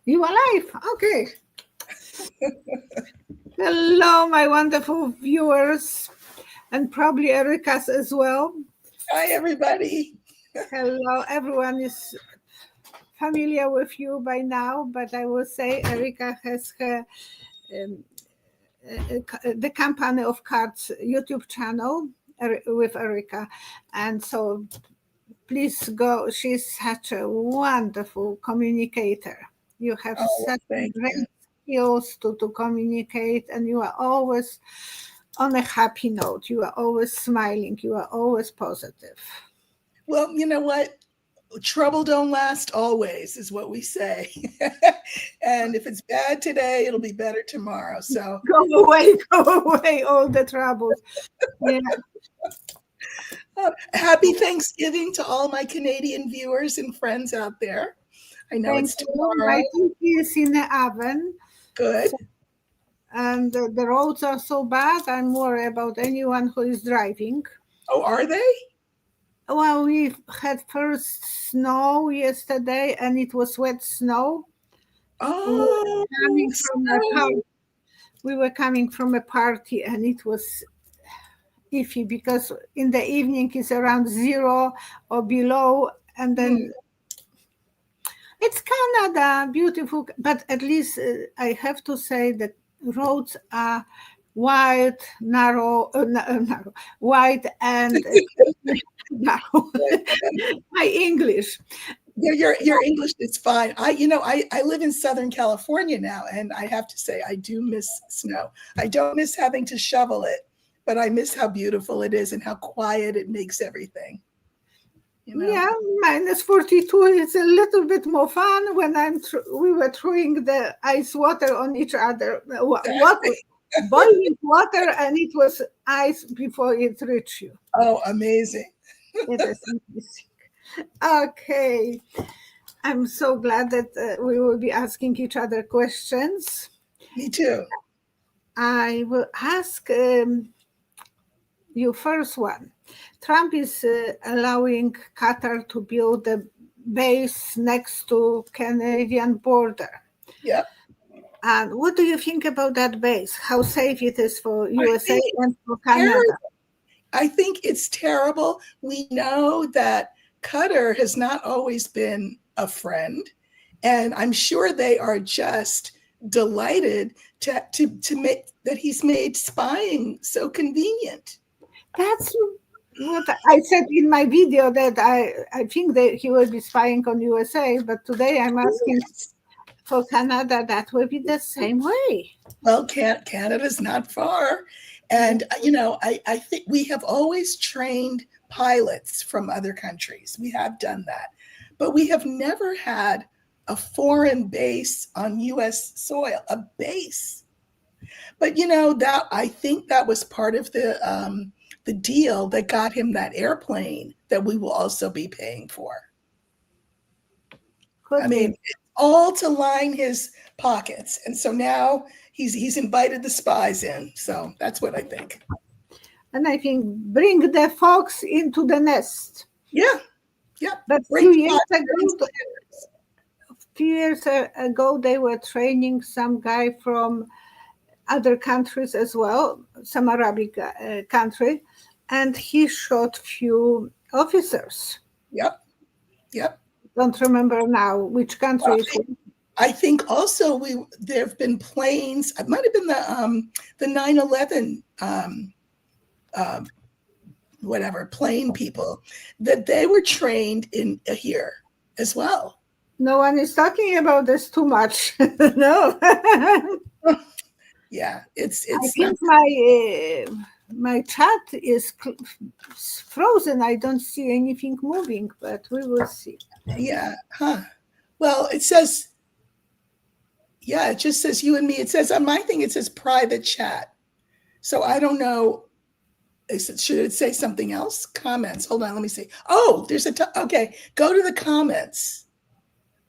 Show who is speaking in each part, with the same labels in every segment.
Speaker 1: You are live? Okay. Hello, my wonderful viewers, and probably Erika's as well.
Speaker 2: Hi, everybody.
Speaker 1: Hello, everyone is familiar with you by now, but I will say Erika has her um, the Company of Cards YouTube channel with Erika, and so please go. She's such a wonderful communicator. You have
Speaker 2: Oh,
Speaker 1: such
Speaker 2: thank
Speaker 1: great
Speaker 2: you.
Speaker 1: skills to communicate, and you are always on a happy note. You are always smiling. You are always positive.
Speaker 2: Well, you know what? Trouble don't last always, is what we say. And if it's bad today, it'll be better tomorrow. So,
Speaker 1: Go away, all the troubles. Yeah,
Speaker 2: happy Thanksgiving to all my Canadian viewers and friends out there. I know
Speaker 1: thank
Speaker 2: it's
Speaker 1: you.
Speaker 2: tomorrow.
Speaker 1: My turkey is in the oven,
Speaker 2: Good.
Speaker 1: so, and the roads are so bad. I'm worried about anyone who is driving.
Speaker 2: Oh, are they?
Speaker 1: Well, we had first snow yesterday, and it was wet snow. We were
Speaker 2: Oh,
Speaker 1: coming from a
Speaker 2: snow.
Speaker 1: we were coming from a party, and it was iffy because in the evening it's around 0 or below, and
Speaker 2: Hmm.
Speaker 1: then it's Canada, beautiful, but at least I have to say that roads are wide, narrow, narrow, wide, and narrow. My English.
Speaker 2: Your English is fine. I live in Southern California now, and I have to say I do miss snow. I don't miss having to shovel it, but I miss how beautiful it is and how quiet it makes everything. You know.
Speaker 1: Yeah, -42 is a little bit more fun when we were throwing the ice water on each other. Water,
Speaker 2: Exactly.
Speaker 1: boiling water, and it was ice before it reached you.
Speaker 2: Oh, amazing.
Speaker 1: It is amazing. Okay, I'm so glad that we will be asking each other questions.
Speaker 2: Me too.
Speaker 1: I will ask you first one. Trump is allowing Qatar to build a base next to Canadian border.
Speaker 2: Yep.
Speaker 1: And what do you think about that base? How safe it is for
Speaker 2: I
Speaker 1: USA
Speaker 2: think it's
Speaker 1: and for
Speaker 2: terrible.
Speaker 1: Canada?
Speaker 2: I think it's terrible. We know that Qatar has not always been a friend, and I'm sure they are just delighted to make that he's made spying so convenient.
Speaker 1: That's what I said in my video, that I think that he will be spying on USA, but today I'm asking
Speaker 2: Yes.
Speaker 1: for Canada, that will be the same way.
Speaker 2: Well, Canada's not far.
Speaker 1: Yeah.
Speaker 2: And, I think we have always trained pilots from other countries. We have done that. But we have never had a foreign base on US soil, a base. But, that I think that was part of the deal that got him that airplane that we will also be paying for. I
Speaker 1: Could
Speaker 2: mean,
Speaker 1: be.
Speaker 2: it's all to line his pockets. And so now he's invited the spies in. So that's what I think.
Speaker 1: And I think bring the fox into the nest.
Speaker 2: Yeah. Yeah.
Speaker 1: But
Speaker 2: Bring spies, bring
Speaker 1: few years ago, they were training some guy from other countries as well, some Arabic country, and he shot few officers.
Speaker 2: Yep. Yep.
Speaker 1: Don't remember now which country
Speaker 2: Well,
Speaker 1: it was.
Speaker 2: I think also there have been planes. It might have been the 9/11 um, whatever plane people that they were trained in here as well.
Speaker 1: No one is talking about this too much. No.
Speaker 2: Yeah,
Speaker 1: I
Speaker 2: it's not.
Speaker 1: think my chat is frozen. I don't see anything moving, but we will see.
Speaker 2: Yeah, huh? Well, it says, yeah, it just says you and me. It says on my thing, it says private chat. So I don't know. Should it say something else? Comments. Hold on, let me see. Oh, okay. Go to the comments.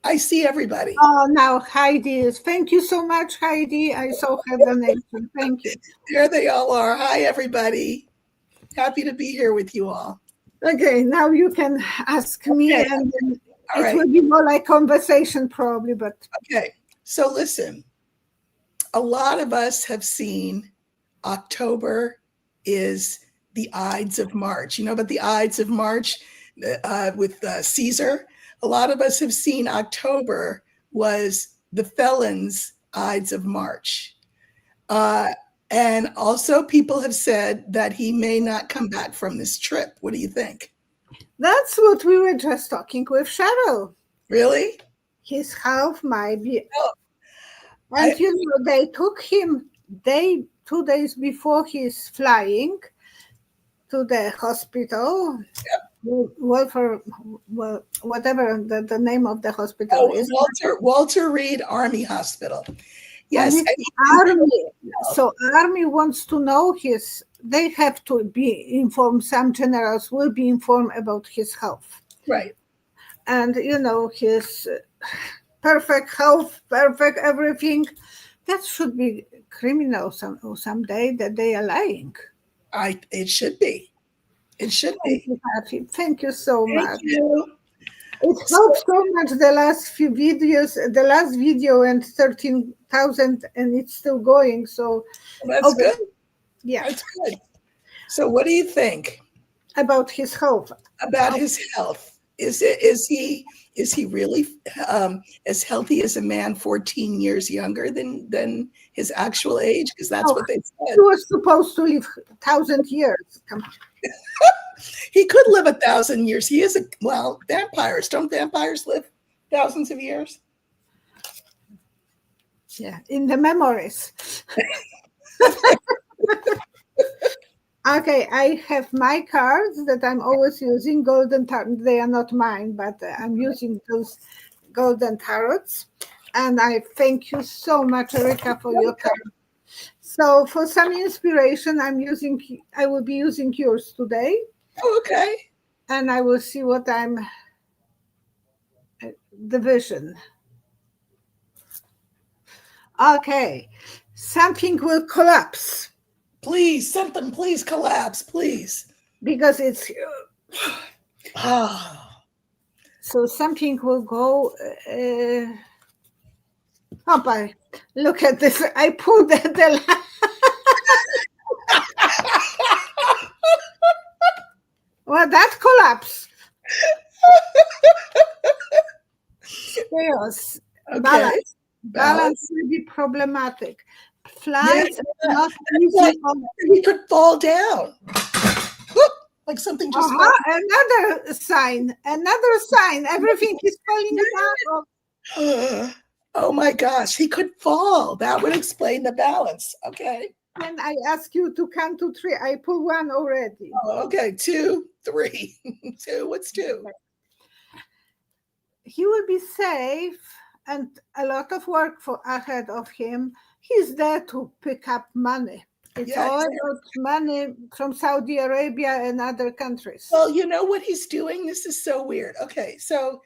Speaker 2: I see everybody.
Speaker 1: Oh, now Heidi is. Thank you so much, Heidi. I saw her donation. Thank you.
Speaker 2: There they all are. Hi, everybody. Happy to be here with you all.
Speaker 1: Okay, now you can ask me,
Speaker 2: Okay.
Speaker 1: and then
Speaker 2: All
Speaker 1: it
Speaker 2: right.
Speaker 1: will be more like conversation, probably. But
Speaker 2: Okay. So listen, a lot of us have seen October is the Ides of March. You know about the Ides of March with Caesar? A lot of us have seen October was the felon's Ides of March. And also, people have said that he may not come back from this trip. What do you think?
Speaker 1: That's what we were just talking with Cheryl.
Speaker 2: Really?
Speaker 1: His health might be.
Speaker 2: Oh,
Speaker 1: And they took him 2 days before he's flying to the hospital. Whatever the name of the hospital is.
Speaker 2: Walter Reed Army Hospital. Yes.
Speaker 1: And Army. So Army wants to know they have to be informed. Some generals will be informed about his health.
Speaker 2: Right.
Speaker 1: And, his perfect health, perfect everything. That should be criminal someday that they are lying.
Speaker 2: It should be. It should be.
Speaker 1: Thank you so much.
Speaker 2: Thank you.
Speaker 1: It helps so much the last few videos, the last video and 13,000 and it's still going. So
Speaker 2: that's good.
Speaker 1: Yeah.
Speaker 2: That's good. So what do you think?
Speaker 1: About his health.
Speaker 2: About his health. Is he really as healthy as a man 14 years younger than his actual age? Because that's what they said.
Speaker 1: He was supposed to live 1,000 years. Come on.
Speaker 2: He could live 1,000 years. He is vampires. Don't vampires live thousands of years?
Speaker 1: Yeah, in the memories. Okay, I have my cards that I'm always using, golden tarot. They are not mine, but I'm using those golden tarots. And I thank you so much, Erika, for your card. So for some inspiration, I will be using yours today.
Speaker 2: Oh, okay.
Speaker 1: And I will see what the vision. Okay, something will collapse.
Speaker 2: Please, something, please collapse, please.
Speaker 1: Because it's... So something will go... look at this. I pulled the well, that collapse. Chaos.
Speaker 2: Okay.
Speaker 1: Balance will be problematic. Flights are not easy.
Speaker 2: He could fall down. Like something just
Speaker 1: another sign. Everything is falling down.
Speaker 2: Oh my gosh, he could fall. That would explain the balance. Okay.
Speaker 1: And I ask you to count to 3. I pull 1 already.
Speaker 2: Oh, okay. 2, 3. 2. What's 2?
Speaker 1: He will be safe and a lot of work ahead of him. He's there to pick up money. It's all about money from Saudi Arabia and other countries.
Speaker 2: Well, you know what he's doing? This is so weird. Okay, so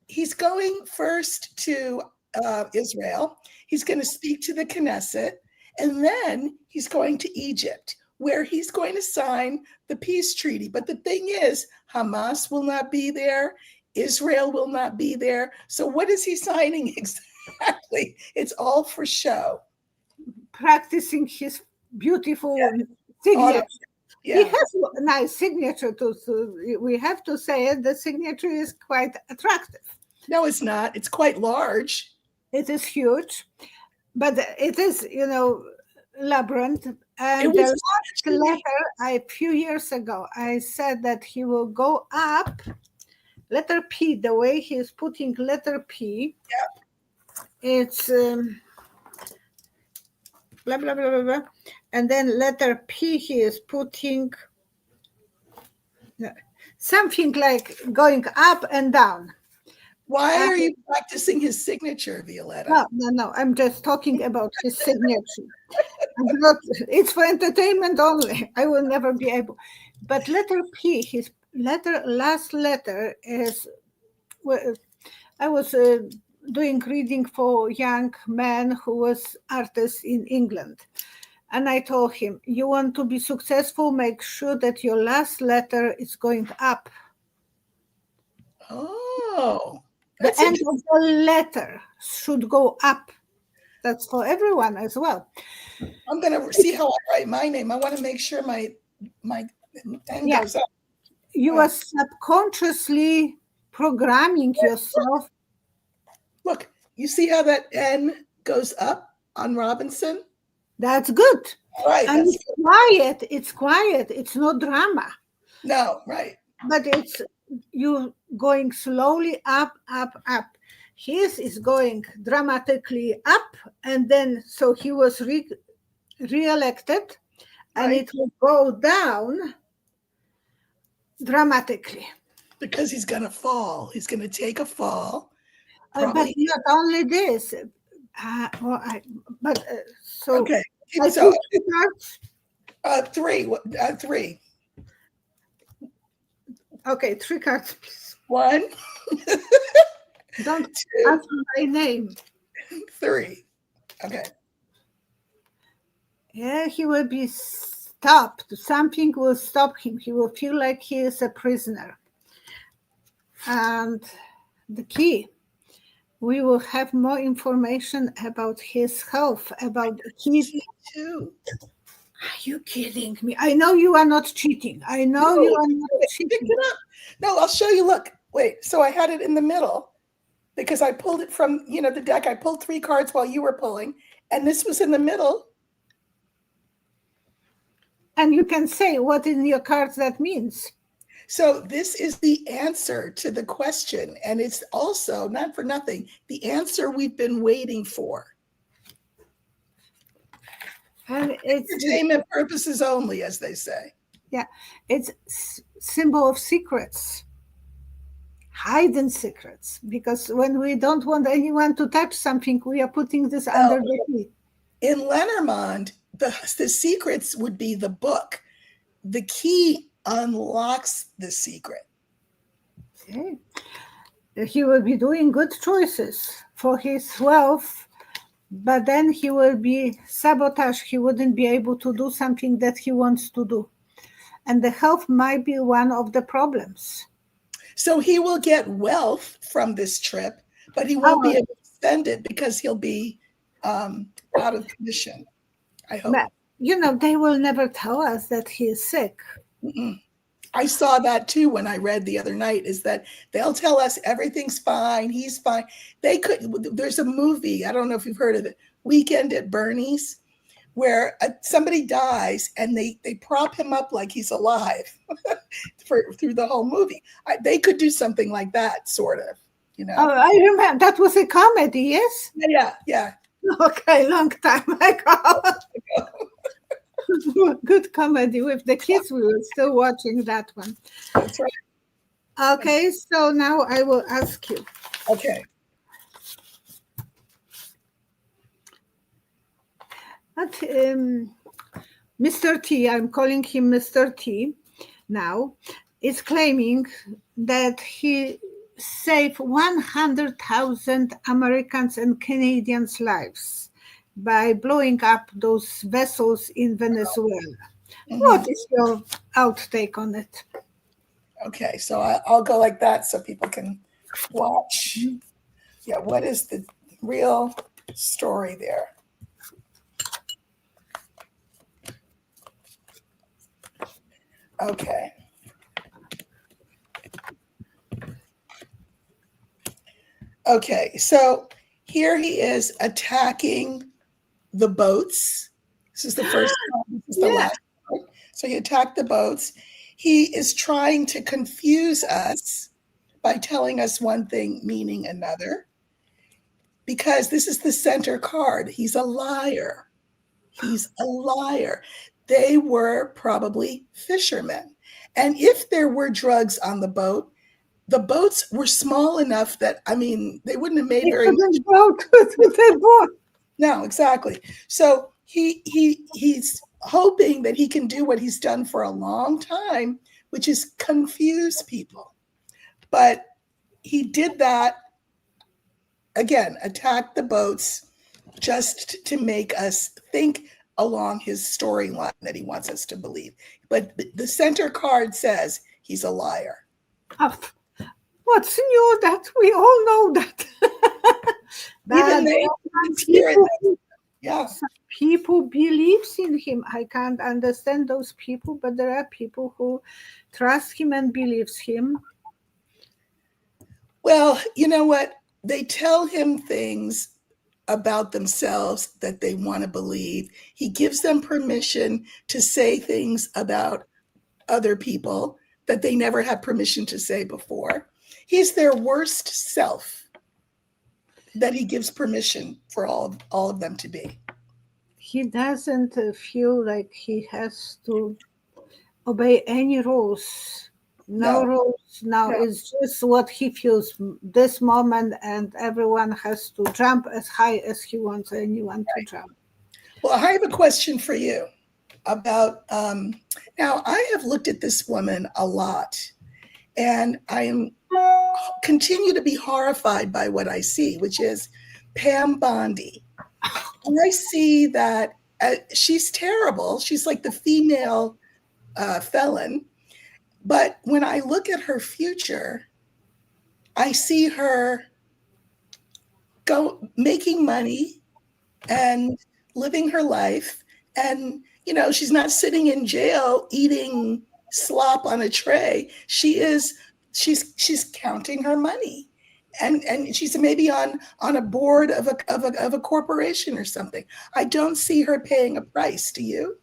Speaker 2: he's going first to Israel. He's going to speak to the Knesset, and then he's going to Egypt, where he's going to sign the peace treaty. But the thing is, Hamas will not be there. Israel will not be there. So what is he signing exactly? It's all for show.
Speaker 1: Practicing his beautiful signature. Yeah. He has a nice signature too. We have to say it. The signature is quite attractive.
Speaker 2: No, it's not. It's quite large.
Speaker 1: It is huge, but it is, labyrinth. And the last letter, a few years ago, I said that he will go up. Letter P, the way he's putting letter P, it's blah, blah, blah, blah, blah. And then letter P, he is putting something like going up and down.
Speaker 2: Why are you practicing his signature, Violetta?
Speaker 1: No. I'm just talking about his signature. It's for entertainment only. I will never be able. But letter P, his last letter is, I was doing reading for young men who was artists in England. And I told him, you want to be successful, make sure that your last letter is going up.
Speaker 2: Oh.
Speaker 1: The end of the letter should go up. That's for everyone as well.
Speaker 2: I'm gonna see how I write my name. I want to make sure my end goes up.
Speaker 1: You are subconsciously programming yourself.
Speaker 2: Look, you see how that N goes up on Robinson?
Speaker 1: That's good.
Speaker 2: Right.
Speaker 1: And it's quiet. It's quiet. It's no drama.
Speaker 2: No, right.
Speaker 1: But it's you going slowly up, up, up. His is going dramatically up, and then so he was re-elected, and it will go down dramatically.
Speaker 2: Because he's going to fall. He's going to take a fall.
Speaker 1: But not only this. So
Speaker 2: okay.
Speaker 1: So
Speaker 2: three. Three.
Speaker 1: Okay, 3 cards, please.
Speaker 2: 1.
Speaker 1: Don't ask my name.
Speaker 2: 3. Okay.
Speaker 1: Yeah, he will be stopped. Something will stop him. He will feel like he is a prisoner. And the key, we will have more information about his health, about his
Speaker 2: too.
Speaker 1: Are you kidding me? I know you are not cheating. I know you are not cheating.
Speaker 2: Pick it up. No, I'll show you. Look, wait. So I had it in the middle because I pulled it from, the deck. I pulled 3 cards while you were pulling, and this was in the middle.
Speaker 1: And you can say what in your cards that means.
Speaker 2: So this is the answer to the question. And it's also, not for nothing, the answer we've been waiting for.
Speaker 1: And it's
Speaker 2: entertainment purposes only, as they say.
Speaker 1: Yeah, it's symbol of secrets, hidden secrets. Because when we don't want anyone to touch something, we are putting this under the key.
Speaker 2: In Lenormand, the secrets would be the book. The key unlocks the secret.
Speaker 1: Okay. He will be doing good choices for his wealth, but then he will be sabotaged. He wouldn't be able to do something that he wants to do. And the health might be one of the problems.
Speaker 2: So he will get wealth from this trip, but he won't be able to spend it because he'll be out of commission, I hope.
Speaker 1: But, they will never tell us that he is sick.
Speaker 2: Mm-mm. I saw that too when I read the other night, is that they'll tell us everything's fine, he's fine. There's a movie, I don't know if you've heard of it, Weekend at Bernie's, where somebody dies and they prop him up like he's alive through the whole movie. They could do something like that, sort of,
Speaker 1: Oh, I remember. That was a comedy, yes?
Speaker 2: Yeah.
Speaker 1: Okay, long time ago. Good comedy with the kids. We were still watching that one.
Speaker 2: That's right.
Speaker 1: Okay, so now I will ask you.
Speaker 2: Okay.
Speaker 1: But Mr. T, I'm calling him Mr. T now, is claiming that he saved 100,000 Americans and Canadians' lives by blowing up those vessels in Venezuela. Mm-hmm. What is your outtake on it?
Speaker 2: Okay, so I'll go like that so people can watch. Mm-hmm. Yeah, what is the real story there? Okay. Okay, so here he is attacking the boats. This is the first time. This is the last part. So he attacked the boats. He is trying to confuse us by telling us one thing, meaning another. Because this is the center card. He's a liar. He's a liar. They were probably fishermen. And if there were drugs on the boats were small enough that, they wouldn't have made very much. No, exactly. So he's hoping that he can do what he's done for a long time, which is confuse people. But he did that, again, attack the boats just to make us think along his storyline that he wants us to believe. But the center card says he's a liar.
Speaker 1: Oh, What's new? That we all know that.
Speaker 2: Even
Speaker 1: But
Speaker 2: they can hear it. Yeah.
Speaker 1: some people believes in him. I can't understand those people, but there are people who trust him and believes him.
Speaker 2: Well, you know what? They tell him things about themselves that they want to believe. He gives them permission to say things about other people that they never had permission to say before. He's their worst self that he gives permission for all of them to be.
Speaker 1: He doesn't feel like he has to obey any rules. No
Speaker 2: No,
Speaker 1: rules. Now
Speaker 2: no.
Speaker 1: it's just what he feels this moment, and everyone has to jump as high as he wants anyone to jump.
Speaker 2: Well, I have a question for you about now I have looked at this woman a lot, and I am continue to be horrified by what I see, which is Pam Bondi. And I see that she's terrible. She's like the female felon. But when I look at her future, I see her go making money and living her life. And, you know, she's not sitting in jail eating slop on a tray. She's counting her money. And she's maybe on a board of a corporation or something. I don't see her paying a price. Do you?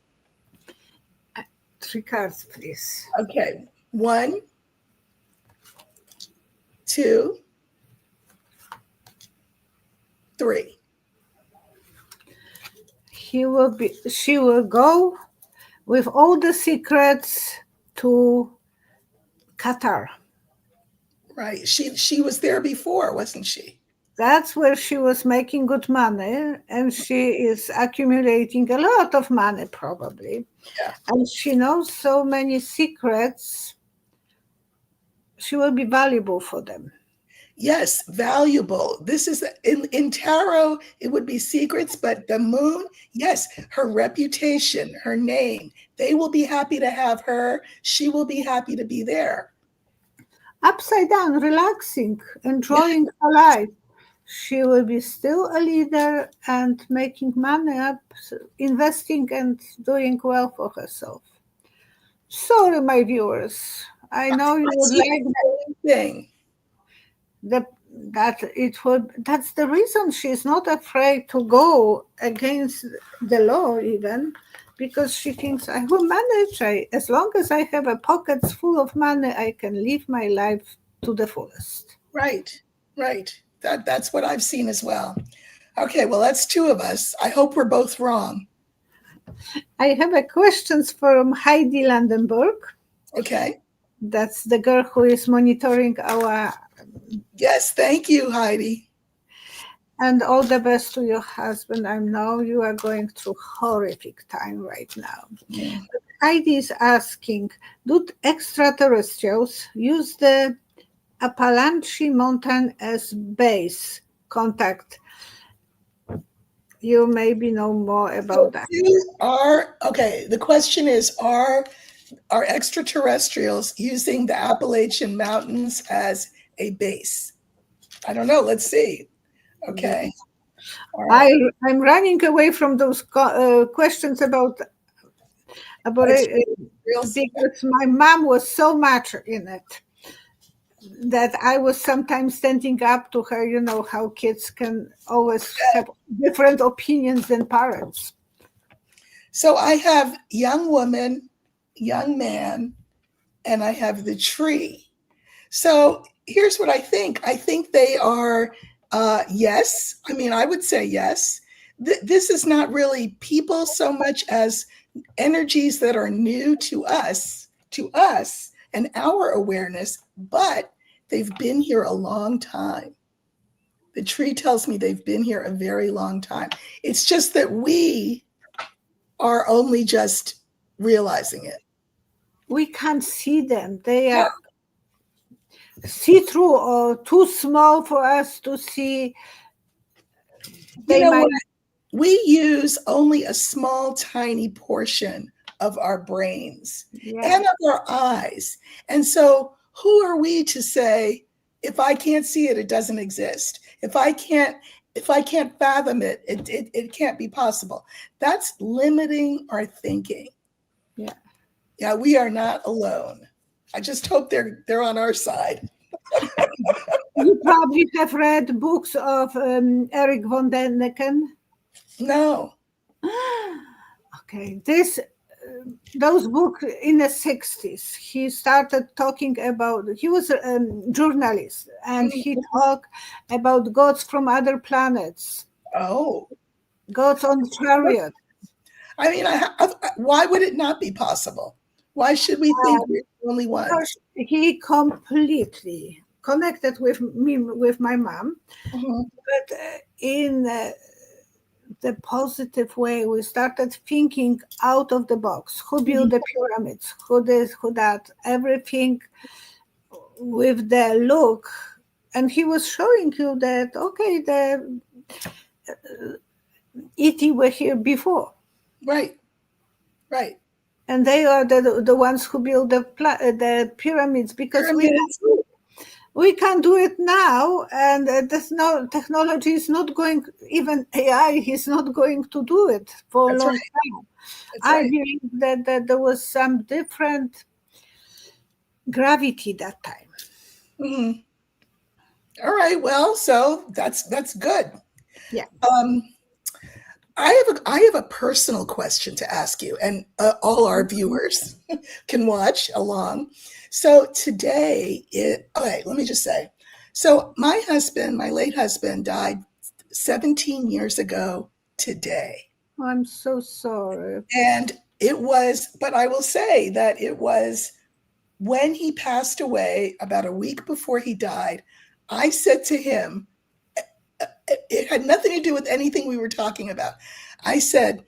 Speaker 1: 3 cards, please.
Speaker 2: Okay. 1, 2, 3.
Speaker 1: She will go with all the secrets to Qatar.
Speaker 2: Right. She was there before, wasn't she?
Speaker 1: That's where she was making good money, and she is accumulating a lot of money probably.
Speaker 2: Yeah.
Speaker 1: And she knows so many secrets. She will be valuable for them.
Speaker 2: Yes, valuable. This is in tarot, it would be secrets, but the moon, yes, her reputation, her name, they will be happy to have her. She will be happy to be there.
Speaker 1: Upside down, relaxing, enjoying her life. She will be still a leader and making money up, investing and doing well for herself. Sorry, my viewers. I know you would like
Speaker 2: thing.
Speaker 1: that it would. That's the reason she's not afraid to go against the law, even because she thinks I will manage. As long as I have a pockets full of money, I can live my life to the fullest.
Speaker 2: Right, right. That's what I've seen as well. Okay, well, that's 2 of us. I hope we're both wrong.
Speaker 1: I have a questions from Heidi Landenberg.
Speaker 2: Okay.
Speaker 1: That's the girl who is monitoring our.
Speaker 2: Yes, thank you, Heidi.
Speaker 1: And all the best to your husband. I know you are going through horrific time right now.
Speaker 2: Yeah.
Speaker 1: Heidi is asking, do extraterrestrials use the Appalachian Mountain as base contact? You maybe know more about that.
Speaker 2: The question is, are extraterrestrials using the Appalachian Mountains as a base? I don't know. Let's see. Okay.
Speaker 1: Right. I'm running away from those questions about it, because my mom was so much in it that I was sometimes standing up to her. You know how kids can always have different opinions than parents.
Speaker 2: So I have young woman, young man, and I have the tree. So here's what I think. I think they are, yes. I mean, I would say yes. This is not really people so much as energies that are new to us and our awareness, but they've been here a long time. The tree tells me they've been here a very long time. It's just that we are only just realizing it.
Speaker 1: We can't see them. They are see-through or too small for us to see.
Speaker 2: We use only a small, tiny portion of our brains and of our eyes. And so who are we to say If I can't see it, it doesn't exist. If I can't fathom it, it can't be possible. That's limiting our thinking.
Speaker 1: Yeah.
Speaker 2: Yeah, we are not alone. I just hope they're on our side.
Speaker 1: You probably have read books of Eric von Däniken.
Speaker 2: No.
Speaker 1: Okay, those books in the 60s, he started talking about, he was a journalist, and he talked about gods from other planets,
Speaker 2: Oh.
Speaker 1: gods on chariot.
Speaker 2: I mean, why would it not be possible? Why should we think we're the only ones?
Speaker 1: He completely connected with me, with my mom, but in the positive way. We started thinking out of the box. Who built the pyramids? Who this, who that? Everything with the look. And he was showing you that, okay, the ET were here before.
Speaker 2: Right. Right.
Speaker 1: And they are the ones who built the pyramids, because we can do it now, and there's no technology is not going, even AI is not going to do it for a long time. I believe that there was some different gravity that time.
Speaker 2: Mm-hmm. All right. Well, so that's good.
Speaker 1: Yeah.
Speaker 2: I have a personal question to ask you, and all our viewers can watch along. So today, okay, let me just say, so my late husband, died 17 years ago today.
Speaker 1: Oh, I'm so sorry.
Speaker 2: And but I will say that it was when he passed away, about a week before he died, I said to him, it had nothing to do with anything we were talking about. I said,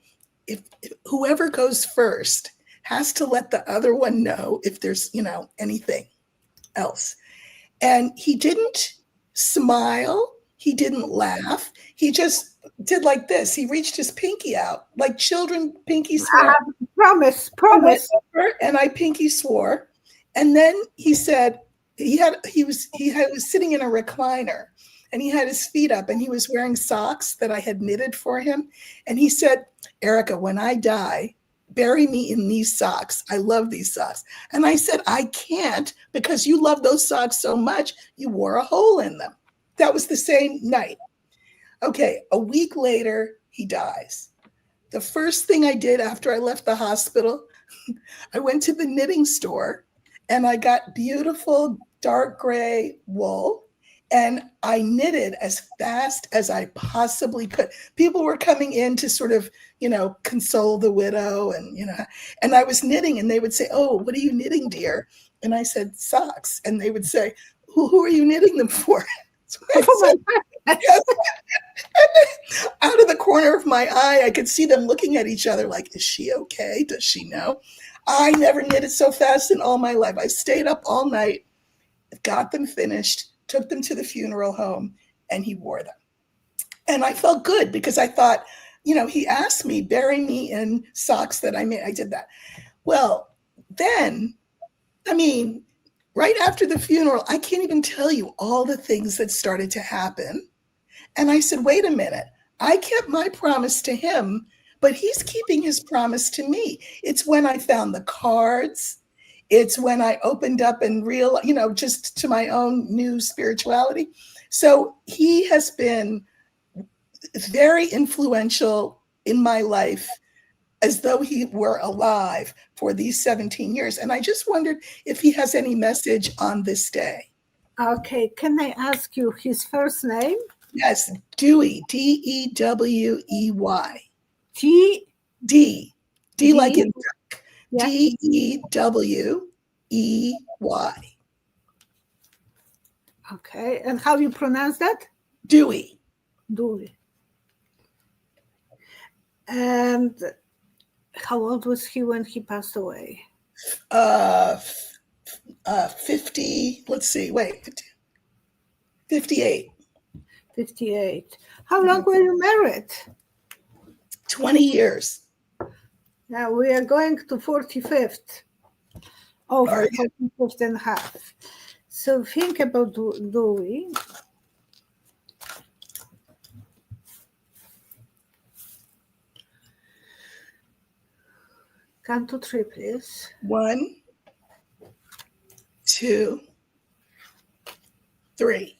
Speaker 2: if whoever goes first has to let the other one know if there's, anything else. And he didn't smile. He didn't laugh. He just did like this. He reached his pinky out, like children pinky swear.
Speaker 1: Promise.
Speaker 2: And I pinky swore. And then he said, he was sitting in a recliner, and he had his feet up, and he was wearing socks that I had knitted for him. And he said, Erika, when I die, bury me in these socks. I love these socks. And I said, I can't, because you love those socks so much, you wore a hole in them. That was the same night. Okay, a week later, he dies. The first thing I did after I left the hospital, I went to the knitting store, and I got beautiful dark gray wool, and I knitted as fast as I possibly could. People were coming in to sort of, console the widow, and I was knitting, and they would say, oh, what are you knitting, dear? And I said, socks. And they would say, who are you knitting them for? So I said, yes. And then out of the corner of my eye, I could see them looking at each other like, is she okay? Does she know? I never knitted so fast in all my life. I stayed up all night, got them finished, took them to the funeral home, and he wore them. And I felt good because I thought, he asked me, bury me in socks that I made. I did that. Well, then, right after the funeral, I can't even tell you all the things that started to happen. And I said, wait a minute, I kept my promise to him, but he's keeping his promise to me. It's when I found the cards. It's when I opened up and just to my own new spirituality. So he has been very influential in my life, as though he were alive for these 17 years. And I just wondered if he has any message on this day.
Speaker 1: Okay, can I ask you his first name?
Speaker 2: Yes, Dewey, Dewey. D like in duck.
Speaker 1: Yeah.
Speaker 2: Dewey.
Speaker 1: Okay, and how you pronounce that?
Speaker 2: Dewey.
Speaker 1: And how old was he when he passed away?
Speaker 2: 50, let's see, 58.
Speaker 1: 58. How long were you married?
Speaker 2: 20 years.
Speaker 1: Now we are going to 45th. Oh, 45th and a half. So think about Dewey. Count to 3, please.
Speaker 2: 1, 2, 3.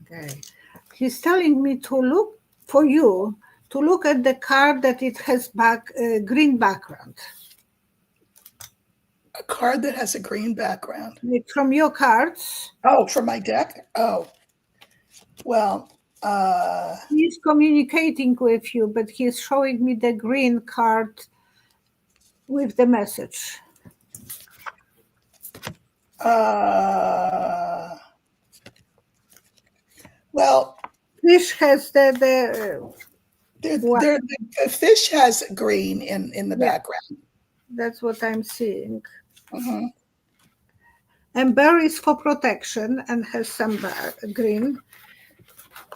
Speaker 1: Okay. He's telling me to look for you to look at the card that it has green background.
Speaker 2: A card that has a green background.
Speaker 1: From your cards.
Speaker 2: Oh, from my deck? Oh. Well,
Speaker 1: he's communicating with you, but he's showing me the green card with the message.
Speaker 2: Well,
Speaker 1: fish has the
Speaker 2: fish has green in the background.
Speaker 1: That's what I'm seeing.
Speaker 2: Mm-hmm.
Speaker 1: And berries for protection and has some green,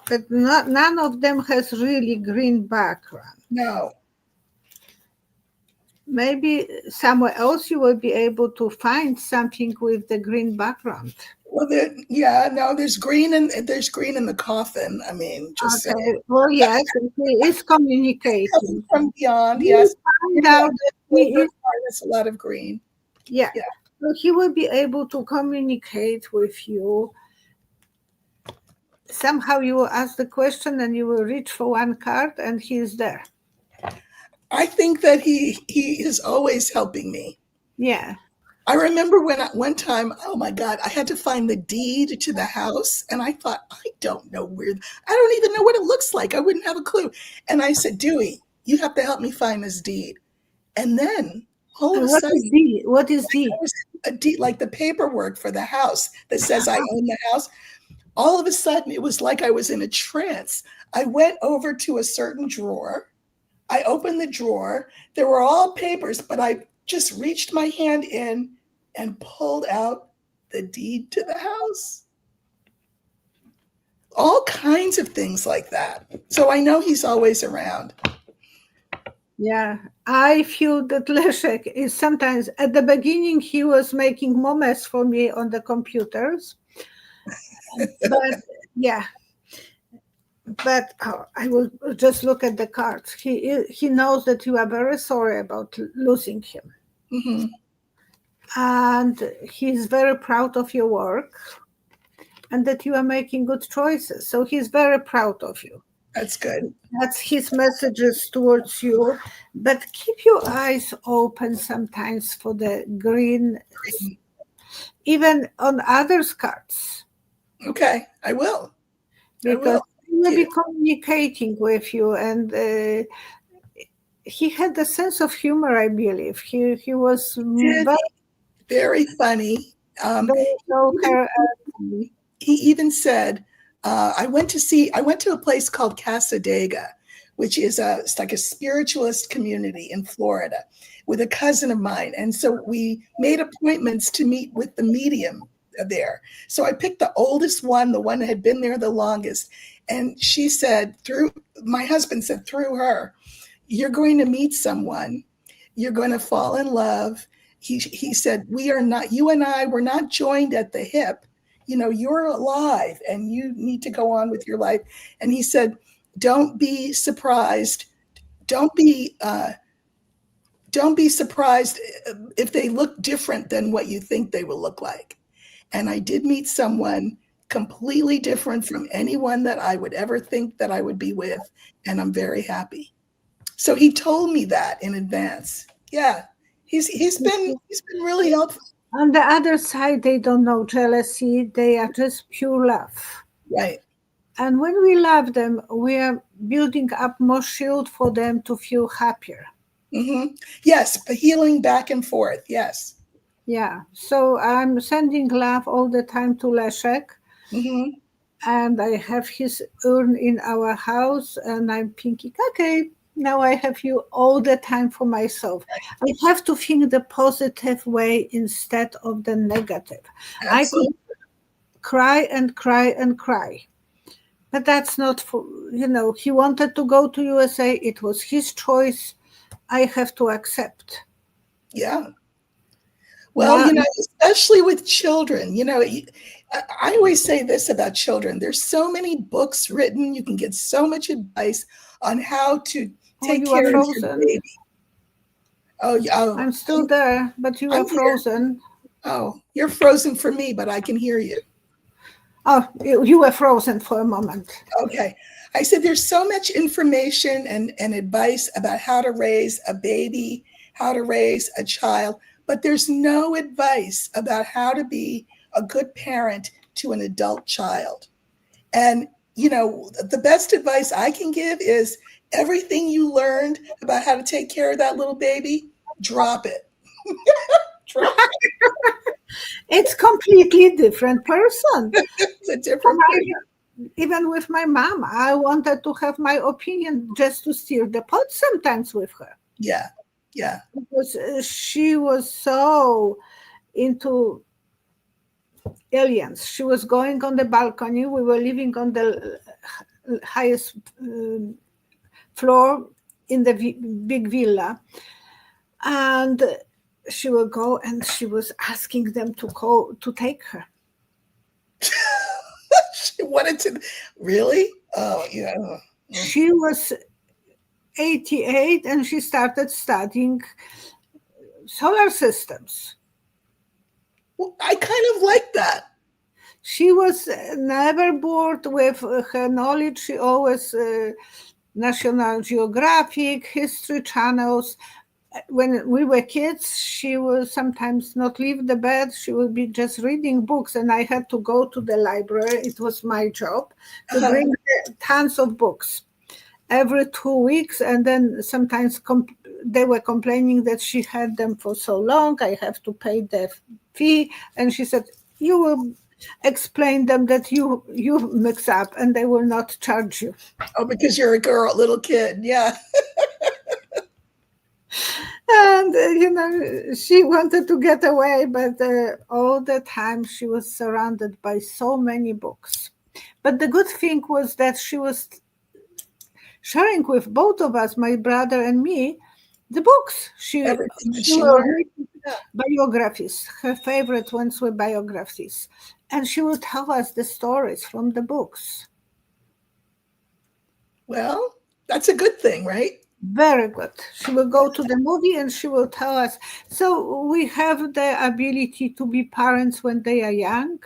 Speaker 1: but none of them has really green background.
Speaker 2: No.
Speaker 1: Maybe somewhere else you will be able to find something with the green background.
Speaker 2: Well, there's green in the coffin. I mean, just
Speaker 1: okay.
Speaker 2: saying.
Speaker 1: Well, yes, he is communicating
Speaker 2: from beyond. Yes,
Speaker 1: find out that he is
Speaker 2: a lot of green.
Speaker 1: Yeah. So he will be able to communicate with you. Somehow you will ask the question and you will reach for one card and he is there.
Speaker 2: I think that he is always helping me.
Speaker 1: Yeah.
Speaker 2: I remember when one time, oh my God, I had to find the deed to the house. And I thought, I don't even know what it looks like. I wouldn't have a clue. And I said, Dewey, you have to help me find this deed. And then all of a sudden,
Speaker 1: what is deed?
Speaker 2: A deed, like the paperwork for the house that says I own the house. All of a sudden, it was like I was in a trance. I went over to a certain drawer. I opened the drawer. There were all papers, but I just reached my hand in and pulled out the deed to the house. All kinds of things like that. So I know he's always around.
Speaker 1: Yeah, I feel that Leszek is sometimes, at the beginning, he was making more mess for me on the computers. But yeah, but I will just look at the cards. He knows that you are very sorry about losing him.
Speaker 2: Mm-hmm.
Speaker 1: And he's very proud of your work and that you are making good choices. So he's very proud of you.
Speaker 2: That's good.
Speaker 1: That's his messages towards you. But keep your eyes open sometimes for the green, even on others' cards.
Speaker 2: Okay, I will.
Speaker 1: Because he will be communicating with you. And he had a sense of humor, I believe. He was
Speaker 2: very funny. He even said, I went to a place called Casadega, which is it's like a spiritualist community in Florida with a cousin of mine. And so we made appointments to meet with the medium there. So I picked the oldest one, the one that had been there the longest. And she said, my husband said, through her, you're going to meet someone, you're going to fall in love. He said, you and I were not joined at the hip. You're alive and you need to go on with your life. And he said, don't be surprised. Don't be surprised if they look different than what you think they will look like. And I did meet someone completely different from anyone that I would ever think that I would be with. And I'm very happy. So he told me that in advance. Yeah. He's been really helpful.
Speaker 1: On the other side, they don't know jealousy. They are just pure love.
Speaker 2: Right.
Speaker 1: And when we love them, we are building up more shield for them to feel happier.
Speaker 2: Mm-hmm. Yes, the healing back and forth. Yes.
Speaker 1: Yeah. So I'm sending love all the time to Leszek.
Speaker 2: Mm-hmm.
Speaker 1: And I have his urn in our house, and I'm thinking, okay, now I have you all the time for myself. I have to think the positive way instead of the negative. Absolutely. I could cry and cry and cry. But that's not for, he wanted to go to USA. It was his choice. I have to accept.
Speaker 2: Yeah. Well, especially with children. I always say this about children. There's so many books written. You can get so much advice on how to
Speaker 1: Oh,
Speaker 2: take
Speaker 1: you are
Speaker 2: care of your
Speaker 1: frozen.
Speaker 2: baby. Oh,
Speaker 1: I'm still there, but you
Speaker 2: I'm
Speaker 1: are
Speaker 2: here.
Speaker 1: frozen.
Speaker 2: Oh, you're frozen for me, but I can hear you.
Speaker 1: Oh, you were frozen for a moment.
Speaker 2: Okay. I said there's so much information and advice about how to raise a baby, how to raise a child, but there's no advice about how to be a good parent to an adult child. And, the best advice I can give is everything you learned about how to take care of that little baby, drop it. Drop it.
Speaker 1: It's completely different person.
Speaker 2: It's a different thing.
Speaker 1: Even with my mom, I wanted to have my opinion just to stir the pot sometimes with her.
Speaker 2: Yeah. Yeah.
Speaker 1: Because she was so into aliens. She was going on the balcony. We were living on the highest floor in the big villa. And she would go and she was asking them to go to take her.
Speaker 2: She wanted to really? Oh, yeah.
Speaker 1: She was 88 and she started studying solar systems.
Speaker 2: Well, I kind of like that.
Speaker 1: She was never bored with her knowledge. She always National Geographic, History channels. When we were kids, she would sometimes not leave the bed. She would be just reading books, and I had to go to the library. It was my job to bring tons of books every 2 weeks, and then sometimes they were complaining that she had them for so long. I have to pay the fee, and she said, "You will explain them that you mix up, and they will not charge you."
Speaker 2: Oh, because you're a girl, little kid. Yeah.
Speaker 1: And she wanted to get away, but all the time she was surrounded by so many books. But the good thing was that she was sharing with both of us, my brother and me, the books.
Speaker 2: Everything that
Speaker 1: She
Speaker 2: she
Speaker 1: would
Speaker 2: learned.
Speaker 1: read biographies. Her favorite ones were biographies. And she would tell us the stories from the books.
Speaker 2: Well, that's a good thing, right?
Speaker 1: Very good. She will go to the movie and she will tell us. So we have the ability to be parents when they are young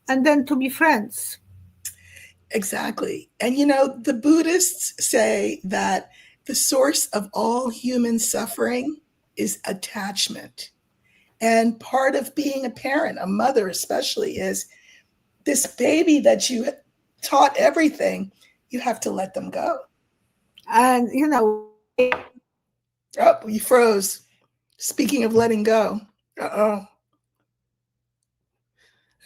Speaker 1: and then to be friends.
Speaker 2: Exactly. And the Buddhists say that the source of all human suffering is attachment. And part of being a parent, a mother especially, is this baby that you taught everything, you have to let them go.
Speaker 1: And,
Speaker 2: Oh, you froze. Speaking of letting go. Uh-oh.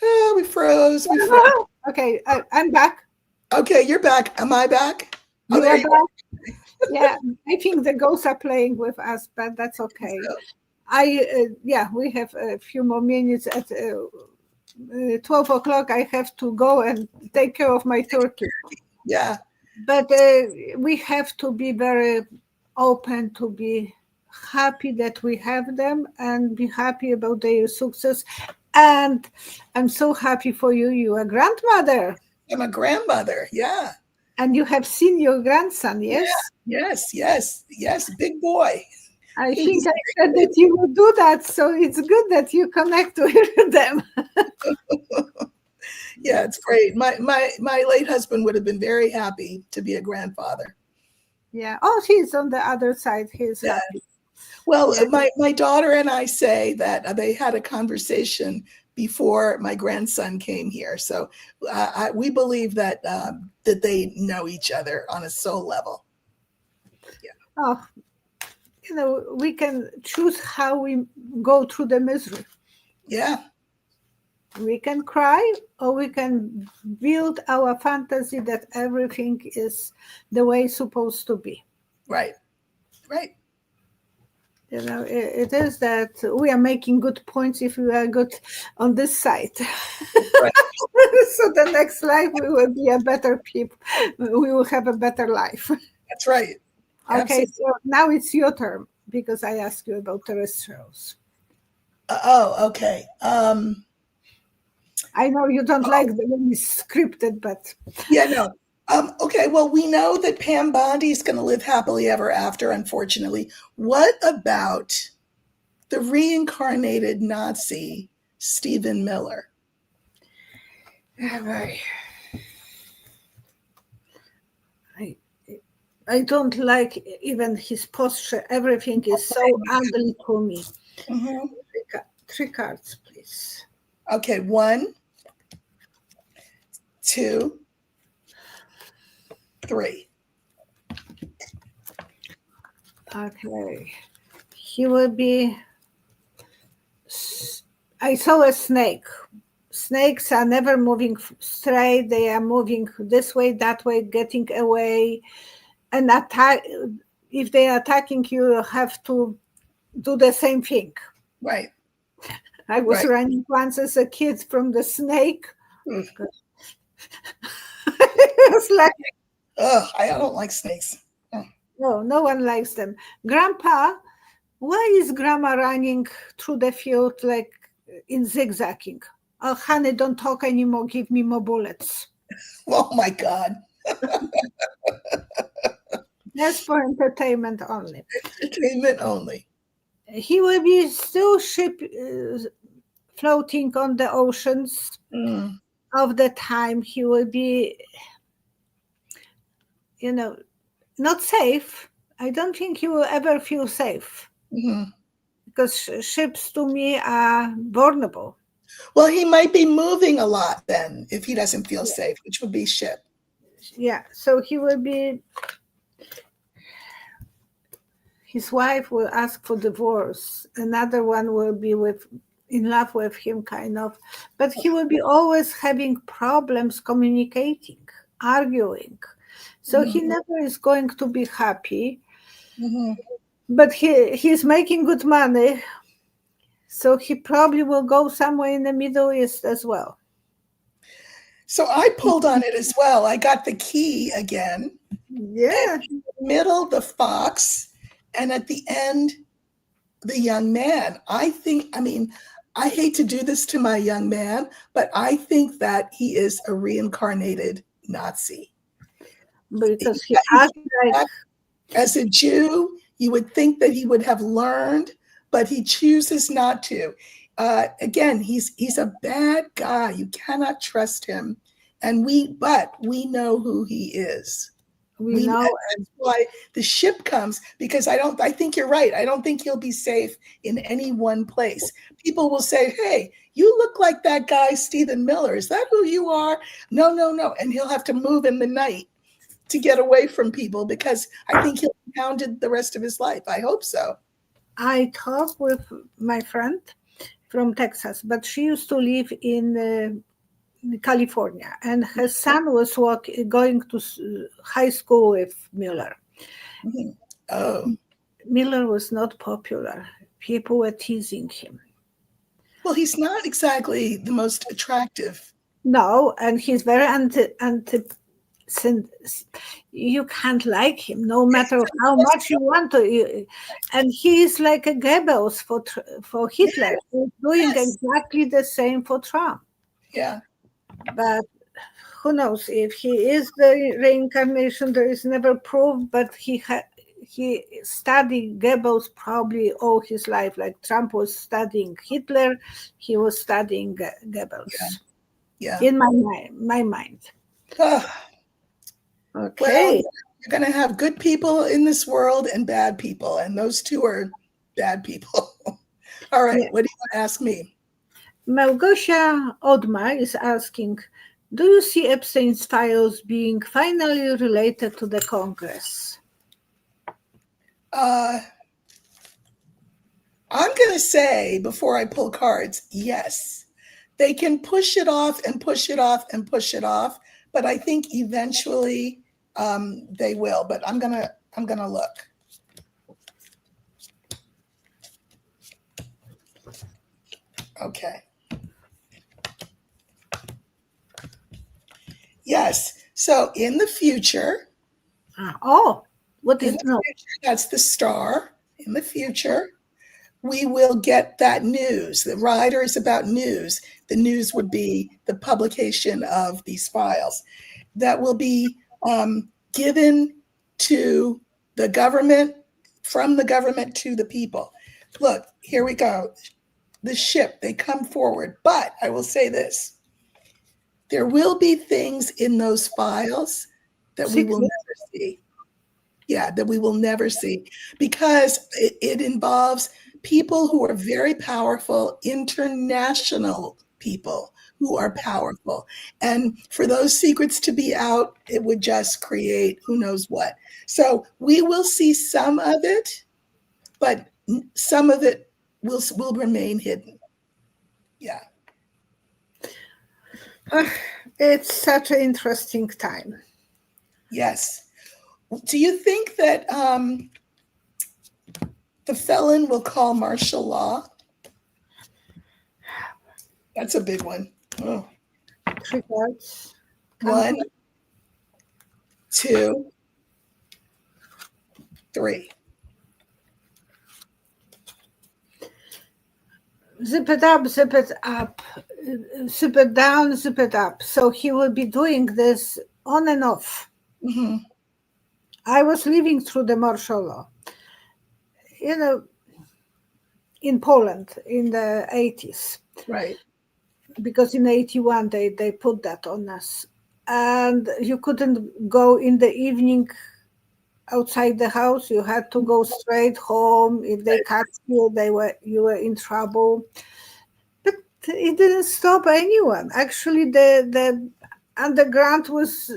Speaker 2: Oh, we froze. We froze.
Speaker 1: Okay, I'm back.
Speaker 2: Okay, you're back. Am I back?
Speaker 1: You are back? Yeah, I think the ghosts are playing with us, but that's okay. We have a few more minutes. At 12 o'clock, I have to go and take care of my turkey.
Speaker 2: Yeah.
Speaker 1: But we have to be very open to be happy that we have them and be happy about their success. And I'm so happy for you. You are a grandmother.
Speaker 2: I'm a grandmother. Yeah.
Speaker 1: And you have seen your grandson, yes?
Speaker 2: Yeah. Yes. Big boy.
Speaker 1: I think I said that you would do that. So it's good that you connect with them.
Speaker 2: Yeah, it's great. My late husband would have been very happy to be a grandfather.
Speaker 1: Yeah. Oh, he's on the other side. He's happy.
Speaker 2: Well, my daughter and I say that they had a conversation before my grandson came here. So we believe that that they know each other on a soul level.
Speaker 1: Yeah. Oh, we can choose how we go through the misery.
Speaker 2: Yeah.
Speaker 1: We can cry or we can build our fantasy that everything is the way it's supposed to be.
Speaker 2: Right.
Speaker 1: It is that we are making good points if we are good on this side. Right. So the next life we will be a better people. We will have a better life.
Speaker 2: That's right.
Speaker 1: Okay, absolutely. So now it's your turn because I asked you about terrestrials.
Speaker 2: Oh, okay.
Speaker 1: I know you don't like the when it's scripted, but
Speaker 2: Yeah, no. Okay, well, we know that Pam Bondi is going to live happily ever after, unfortunately. What about the reincarnated Nazi, Stephen Miller?
Speaker 1: I don't like even his posture. Everything is so ugly to me.
Speaker 2: Mm-hmm.
Speaker 1: Three cards, please.
Speaker 2: Okay, 1, 2, 3.
Speaker 1: Okay. He will be. I saw a snake. Snakes are never moving straight. They are moving this way, that way, getting away. And attack. If they are attacking you, you have to do the same thing.
Speaker 2: Right.
Speaker 1: I was
Speaker 2: Right.
Speaker 1: running once as a kid from the snake.
Speaker 2: Mm.
Speaker 1: It's like,
Speaker 2: Ugh, I don't like snakes.
Speaker 1: no one likes them. Grandpa, why is Grandma running through the field like in zigzagging? Oh, honey, don't talk anymore. Give me more bullets.
Speaker 2: Oh my God.
Speaker 1: That's for entertainment only.
Speaker 2: Entertainment only.
Speaker 1: He will be still floating on the oceans
Speaker 2: Mm.
Speaker 1: of the time. He will be, not safe. I don't think he will ever feel safe
Speaker 2: Mm-hmm.
Speaker 1: because ships to me are vulnerable.
Speaker 2: Well, he might be moving a lot then if he doesn't feel safe, which would be shit.
Speaker 1: Yeah, so he will be. His wife will ask for divorce. Another one will be in love with him, kind of, but he will be always having problems communicating, arguing. So he never is going to be happy.
Speaker 2: Mm-hmm.
Speaker 1: But he's making good money, so he probably will go somewhere in the Middle East as well.
Speaker 2: So I pulled on it as well. I got the key again.
Speaker 1: Yeah.
Speaker 2: And in the middle, the fox, and at the end, the young man. I hate to do this to my young man, but I think that he is a reincarnated Nazi.
Speaker 1: Because he acts like.
Speaker 2: As a Jew, you would think that he would have learned, but he chooses not to. Again, he's a bad guy. You cannot trust him, but we know who he is.
Speaker 1: We know.
Speaker 2: That's why the ship comes, because I think you're right. I don't think he'll be safe in any one place. People will say, hey, you look like that guy, Stephen Miller. Is that who you are? No, no, no. And he'll have to move in the night to get away from people, because I think he'll be hounded the rest of his life. I hope so.
Speaker 1: I talked with my friend from Texas, but she used to live in California, and her son was going to high school with Miller.
Speaker 2: Mm-hmm. Oh.
Speaker 1: Miller was not popular. People were teasing him.
Speaker 2: Well, he's not exactly the most attractive.
Speaker 1: No, and he's very anti. You can't like him, no matter how much you want to. And he is like a Goebbels for Hitler.
Speaker 2: Yes.
Speaker 1: He's doing
Speaker 2: Yes.
Speaker 1: exactly the same for Trump.
Speaker 2: Yeah.
Speaker 1: But who knows if he is the reincarnation? There is never proof. But he studied Goebbels probably all his life. Like Trump was studying Hitler, he was studying Goebbels.
Speaker 2: Yeah.
Speaker 1: In my mind. Okay.
Speaker 2: Well, you're going to have good people in this world and bad people, and those two are bad people. All right. Yeah. What do you want to ask me?
Speaker 1: Małgosia Odma is asking, do you see Epstein's files being finally related to the Congress?
Speaker 2: I'm going to say, before I pull cards, yes. They can push it off and push it off and push it off, but I think eventually they will. But I'm gonna look. Okay. Yes. So in the future.
Speaker 1: Oh, what is
Speaker 2: no? That's the star. In the future, we will get that news. The rider is about news. The news would be the publication of these files that will be given to the government, from the government to the people. Look, here we go. The ship, they come forward. But I will say this, there will be things in those files that we will never see. Yeah, that we will never see, because it involves people who are very powerful, international people who are powerful. And for those secrets to be out, it would just create who knows what. So we will see some of it, but some of it will remain hidden. Yeah.
Speaker 1: It's such an interesting time.
Speaker 2: Yes. Do you think that the felon will call martial law? That's a big one. Oh.
Speaker 1: 3 cards.
Speaker 2: 1, 2, 3.
Speaker 1: Zip it up, zip it up, zip it down, zip it up. So he will be doing this on and off.
Speaker 2: Mm-hmm.
Speaker 1: I was living through the martial law, in Poland in the 80s.
Speaker 2: Right.
Speaker 1: Because in 81 they put that on us. And you couldn't go in the evening outside the house. You had to go straight home. If they catch you, you were in trouble. But it didn't stop anyone. Actually, the underground was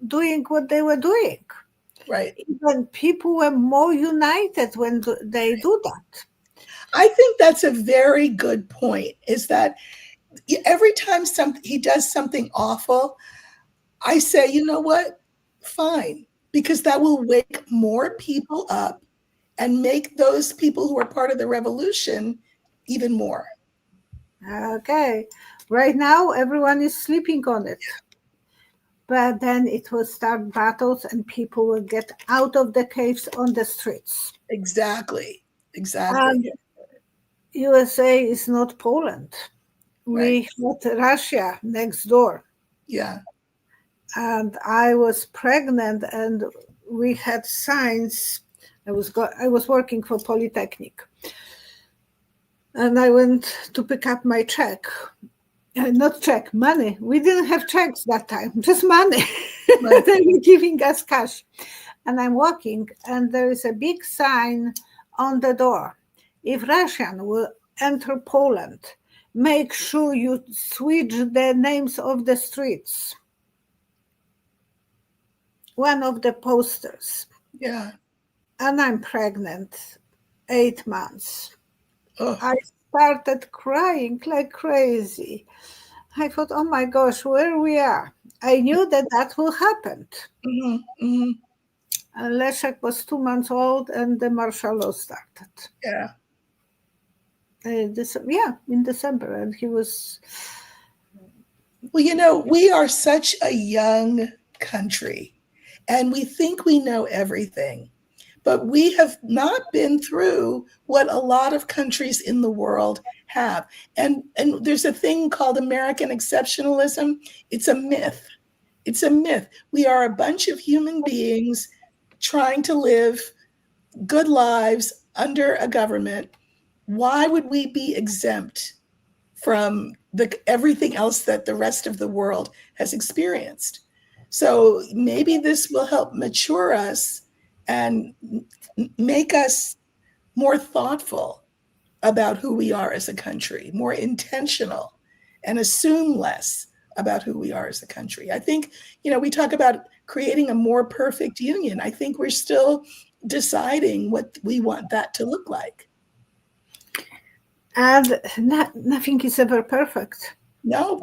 Speaker 1: doing what they were doing.
Speaker 2: Right.
Speaker 1: Even people were more united when they do that.
Speaker 2: I think that's a very good point, is that every time he does something awful, I say, you know what? Fine. Because that will wake more people up and make those people who are part of the revolution even more.
Speaker 1: Okay. Right now, everyone is sleeping on it. But then it will start battles and people will get out of the caves on the streets.
Speaker 2: Exactly.
Speaker 1: And USA is not Poland. We had Russia next door.
Speaker 2: Yeah.
Speaker 1: And I was pregnant and we had signs. I was working for Polytechnic. And I went to pick up my check. Not check, money. We didn't have checks that time, just money. Right. They were giving us cash. And I'm walking, and there is a big sign on the door. If Russian will enter Poland, make sure you switch the names of the streets. One of the posters.
Speaker 2: Yeah.
Speaker 1: And I'm pregnant, 8 months.
Speaker 2: Oh.
Speaker 1: I started crying like crazy. I thought, oh my gosh, where we are. I knew that will happen.
Speaker 2: Mm-hmm. Mm-hmm.
Speaker 1: And Leszek was 2 months old and the martial law started.
Speaker 2: Yeah.
Speaker 1: In December. And he was...
Speaker 2: Well, we are such a young country and we think we know everything. But we have not been through what a lot of countries in the world have. And there's a thing called American exceptionalism. It's a myth. It's a myth. We are a bunch of human beings trying to live good lives under a government. Why would we be exempt from everything else that the rest of the world has experienced? So maybe this will help mature us and make us more thoughtful about who we are as a country, more intentional, and assume less about who we are as a country. I think, we talk about creating a more perfect union. I think we're still deciding what we want that to look like.
Speaker 1: And nothing is ever perfect.
Speaker 2: No.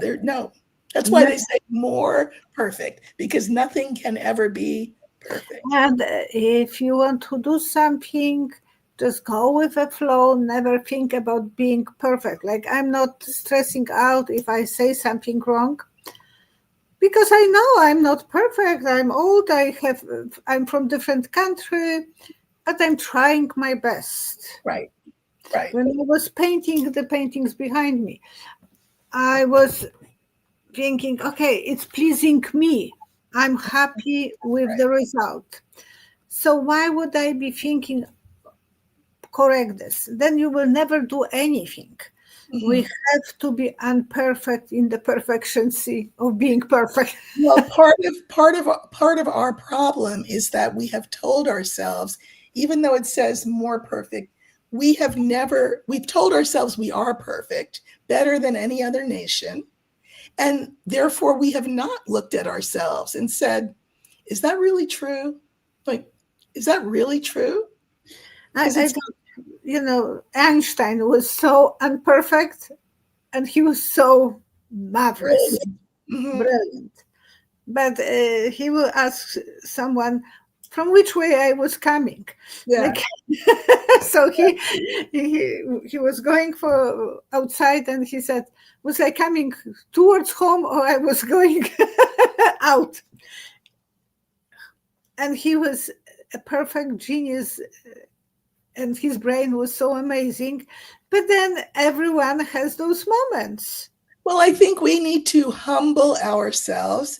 Speaker 2: That's why they say more perfect, because nothing can ever be perfect.
Speaker 1: And if you want to do something, just go with the flow, never think about being perfect. Like, I'm not stressing out if I say something wrong, because I know I'm not perfect. I'm old, I'm from different country, but I'm trying my best.
Speaker 2: Right. Right.
Speaker 1: When I was painting the paintings behind me, I was thinking, okay, it's pleasing me. I'm happy with
Speaker 2: Right.
Speaker 1: the result. So why would I be thinking, correct this? Then you will never do anything. We
Speaker 2: Mhm.
Speaker 1: have to be unperfect in the perfectioncy of being perfect.
Speaker 2: Well, part of our problem is that we have told ourselves, even though it says more perfect, we've told ourselves we are perfect, better than any other nation. And therefore, we have not looked at ourselves and said, is that really true? Like, is that really true? Because
Speaker 1: I
Speaker 2: it's
Speaker 1: think, Einstein was so imperfect and he was so marvelous,
Speaker 2: brilliant. Mhm.
Speaker 1: brilliant. But he will ask someone from which way I was coming.
Speaker 2: Yeah.
Speaker 1: Like, so he was going for outside, and he said, "Was I coming towards home or I was going out?" And he was a perfect genius, and his brain was so amazing. But then everyone has those moments.
Speaker 2: Well, I think we need to humble ourselves.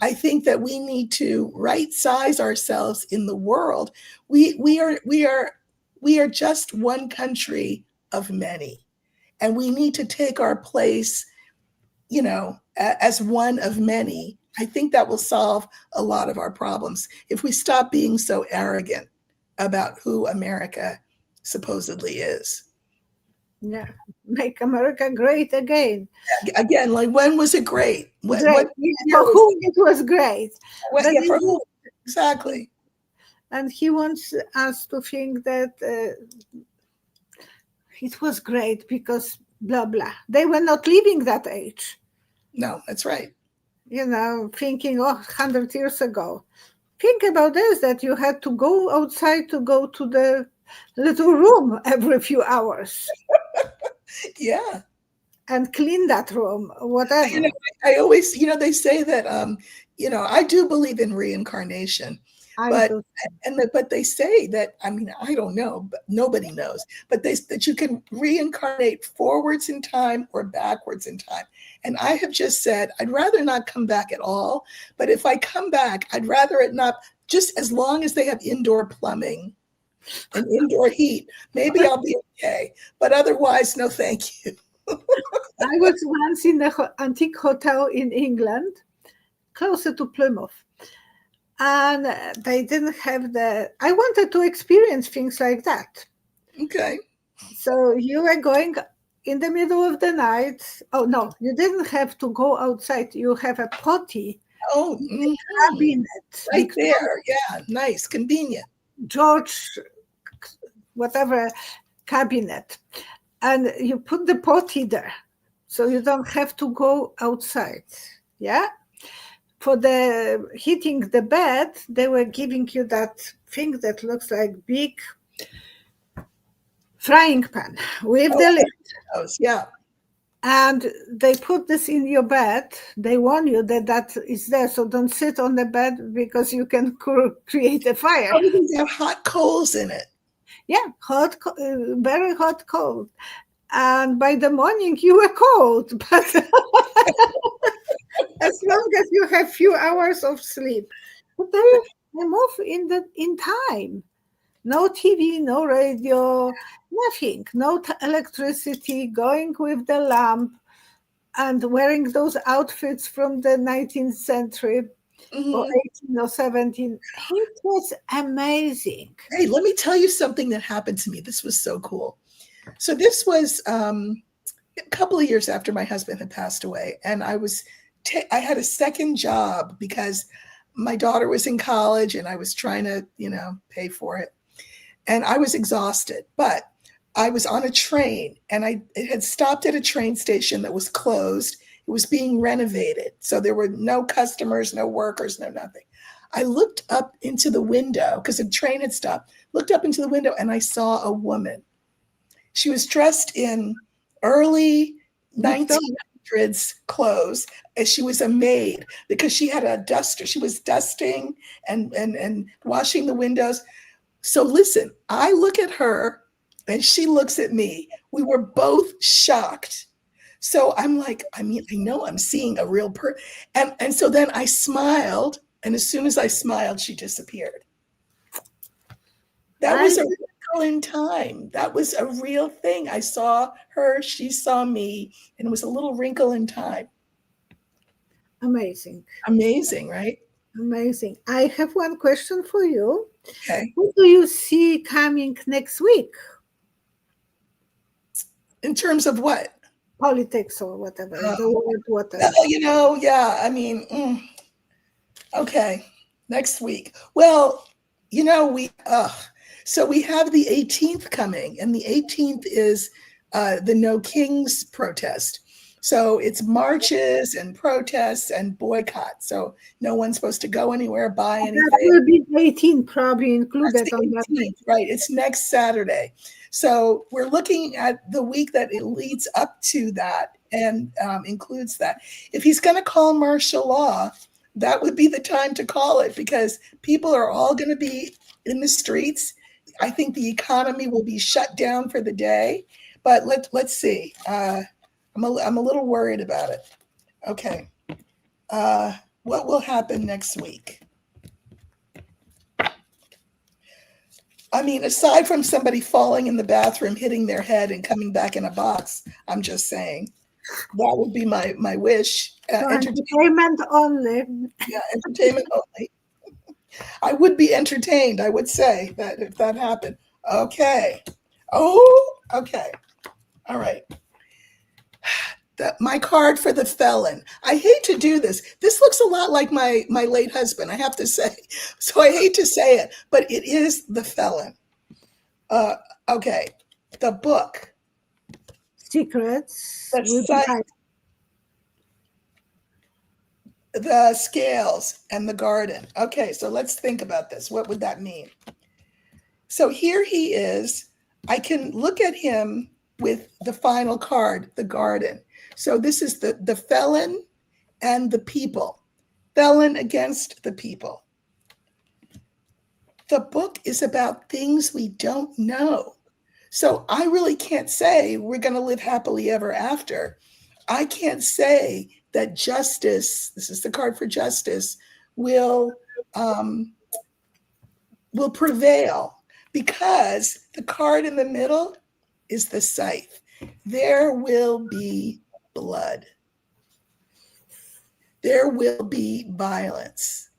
Speaker 2: I think that we need to right size ourselves in the world. We are just one country of many, and we need to take our place, as one of many. I think that will solve a lot of our problems if we stop being so arrogant about who America supposedly is.
Speaker 1: Yeah, make America great again.
Speaker 2: Again, like, when was it great? What
Speaker 1: Great. Yeah,
Speaker 2: year
Speaker 1: for
Speaker 2: was
Speaker 1: whom it was great.
Speaker 2: what?
Speaker 1: But
Speaker 2: Yeah, for who? Exactly.
Speaker 1: and he wants us to think that it was great because blah blah. They were not living that age,
Speaker 2: No, that's right.
Speaker 1: thinking, oh, 100 years ago. Think about this, that you had to go outside to go to the little room every few hours
Speaker 2: Yeah.
Speaker 1: and clean that room,
Speaker 2: You
Speaker 1: whatever.
Speaker 2: know, I always, they say that, I do believe in reincarnation,
Speaker 1: I
Speaker 2: but
Speaker 1: do.
Speaker 2: but they say that, I mean, I don't know, but nobody knows, but that you can reincarnate forwards in time or backwards in time. And I have just said, I'd rather not come back at all. But if I come back, I'd rather it not, just as long as they have indoor plumbing and indoor heat, maybe I'll be okay. But otherwise, no, thank you.
Speaker 1: I was once in the antique hotel in England, closer to Plymouth. And they didn't have I wanted to experience things like that.
Speaker 2: Okay.
Speaker 1: So you were going in the middle of the night. Oh, no, you didn't have to go outside. You have a potty
Speaker 2: Oh,
Speaker 1: cabinet,
Speaker 2: right there. Yeah, nice, convenient.
Speaker 1: George, whatever cabinet. And you put the potty there. So you don't have to go outside. Yeah. For the heating the bed, they were giving you that thing that looks like big frying pan with
Speaker 2: Oh,
Speaker 1: the lid.
Speaker 2: yeah.
Speaker 1: And they put this in your bed. They warn you that that is there, so don't sit on the bed because you can create a fire.
Speaker 2: Oh, because they have hot coals in it.
Speaker 1: Yeah, hot, very hot cold. And by the morning you were cold, but as long as you have few hours of sleep. But then they move in time. No TV, no radio, nothing. No electricity. Going with the lamp and wearing those outfits from the 19th century or
Speaker 2: Mhm.
Speaker 1: 18 or 17. It was amazing.
Speaker 2: Hey, let me tell you something that happened to me. This was so cool. So this was a couple of years after my husband had passed away, and I had a second job because my daughter was in college, and I was trying to, pay for it, and I was exhausted. But I was on a train, and it had stopped at a train station that was closed. It was being renovated, so there were no customers, no workers, no nothing. I looked up into the window because the train had stopped. Looked up into the window, and I saw a woman. She was dressed in early
Speaker 1: Victor,
Speaker 2: 1900s clothes, as she was a maid because she had a duster. She was dusting and washing the windows. So listen, I look at her And she looks at me. We were both shocked. So I'm like, I mean, I know I'm seeing a real person. And so then I smiled. And as soon as I smiled, she disappeared. That was a wrinkle in time. That was a real thing. I saw her, she saw me, and it was a little wrinkle in time.
Speaker 1: Amazing.
Speaker 2: Amazing, right?
Speaker 1: Amazing. I have one question for you.
Speaker 2: Okay.
Speaker 1: What do you see coming next week?
Speaker 2: In terms of what?
Speaker 1: Politics or whatever.
Speaker 2: Well, yeah, I mean, okay, next week. Well, so we have the 18th coming, and the 18th is the No Kings protest. So it's marches and protests and boycotts. So no one's supposed to go anywhere, buy anything.
Speaker 1: That will be 18 probably included on that.
Speaker 2: Right, it's next Saturday. So we're looking at the week that it leads up to that and includes that. If he's going to call martial law, that would be the time to call it, because people are all going to be in the streets. I think the economy will be shut down for the day, but let's see. I'm a little worried about it. Okay. What will happen next week? I mean, aside from somebody falling in the bathroom, hitting their head and coming back in a box, I'm just saying that would be my wish.
Speaker 1: Entertainment only.
Speaker 2: Yeah, entertainment only. I would be entertained, I would say, that if that happened. Okay. Oh, okay. All right. My card for the felon. I hate to do this. This looks a lot like my late husband, I have to say. So I hate to say it, but it is the felon. Okay. The book.
Speaker 1: Secrets.
Speaker 2: The scales and the garden. Okay, so let's think about this. What would that mean? So here he is. I can look at him with the final card, the garden. So this is the felon and the people. Felon against the people. The book is about things we don't know. So I really can't say we're going to live happily ever after. I can't say that justice, this is the card for justice, will prevail, because the card in the middle is the scythe. There will be blood. There will be violence.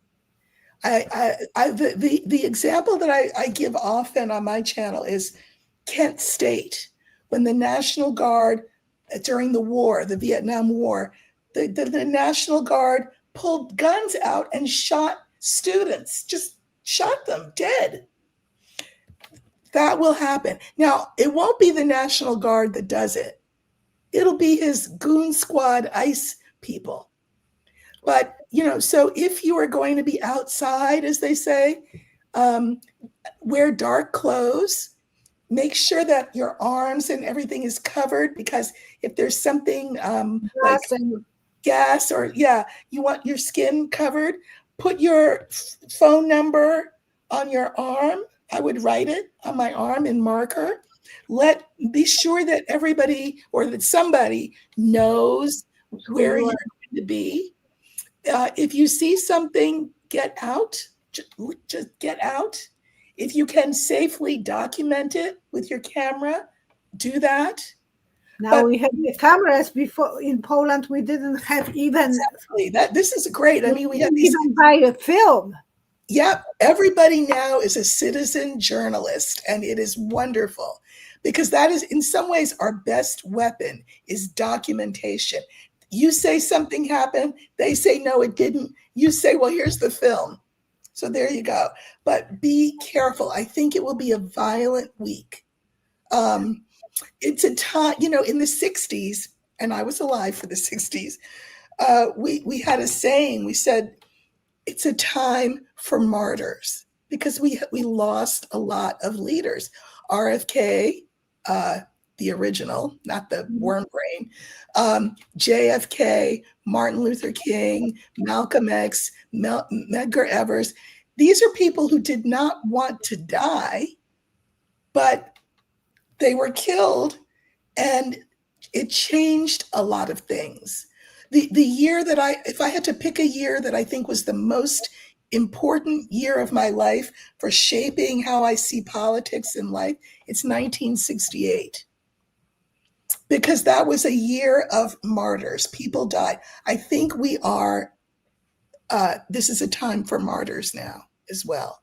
Speaker 2: The example that I give often on my channel is Kent State, when the National Guard during the war, the Vietnam War, the National Guard pulled guns out and shot students, just shot them dead. That will happen. Now, it won't be the National Guard that does it. It'll be his goon squad ICE people. But, so if you are going to be outside, as they say, wear dark clothes. Make sure that your arms and everything is covered, because if there's something like gas or, you want your skin covered, put your phone number on your arm. I would write it on my arm in marker. Be sure that everybody or that somebody knows where you're going to be. If you see something, get out. Just get out. If you can safely document it with your camera, do that.
Speaker 1: Now we have the cameras. Before in Poland, we didn't have even.
Speaker 2: Exactly. This is great. I mean, we have these.
Speaker 1: Even buy a film.
Speaker 2: Yep. Everybody now is a citizen journalist, and it is wonderful, because that is, in some ways, our best weapon is documentation. You say something happened, they say, no, it didn't. You say, well, here's the film. So there you go. But be careful. I think it will be a violent week. It's a time, in the 60s, and I was alive for the 60s, we had a saying. We said, it's a time for martyrs, because we lost a lot of leaders. RFK, the original, not the worm brain, JFK, Martin Luther King, Malcolm X, Medgar Evers. These are people who did not want to die, but They were killed, and it changed a lot of things. The year that if I had to pick a year that I think was the most important year of my life for shaping how I see politics in life, it's 1968. Because that was a year of martyrs. People died. I think this is a time for martyrs now as well.